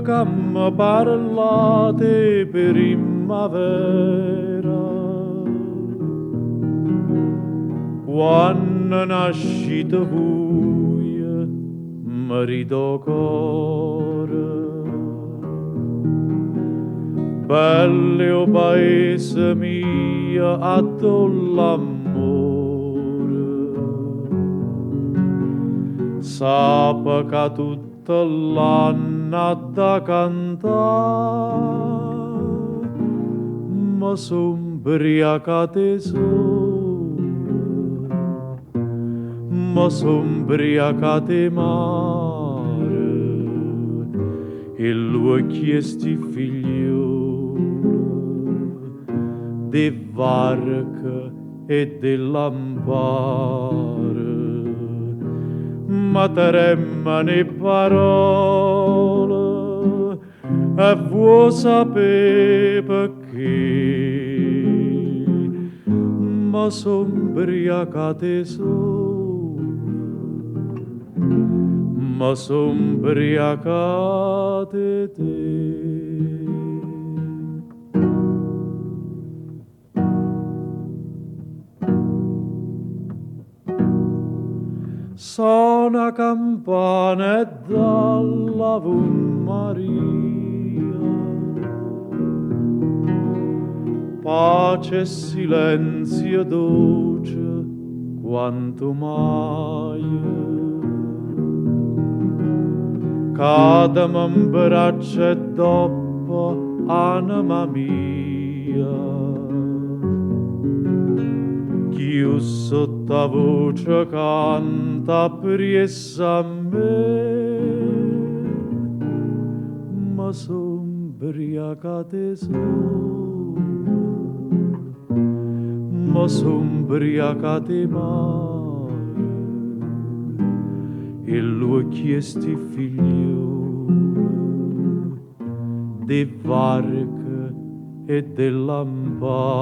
che mi parlate primavera, quando nascite voi marito core. Belle o paese mio a l'amore, sappa che tutto l'anno da cantare, ma son briacate sole, ma son briacate mare, e lui chiesti figlioli de varca e de lampare, ma tremano le parole e vuoi sapere perché, ma son briacate sole, ma son briacate te. Suona campana e dall'Ave Maria, pace e silenzio dolce quanto mai. Cadem in braccia e dopo anima mia, chiù sotto la voce canta priessa a me, ma son briacate sole, ma son briacate mare, e lui chiesti figlioli de varca e de lampare,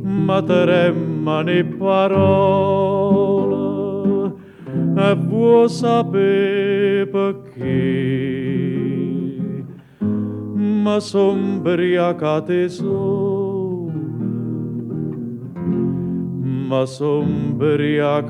ma tremano le parole e vuoi sapere perché, ma son briacate sole, ma son briacate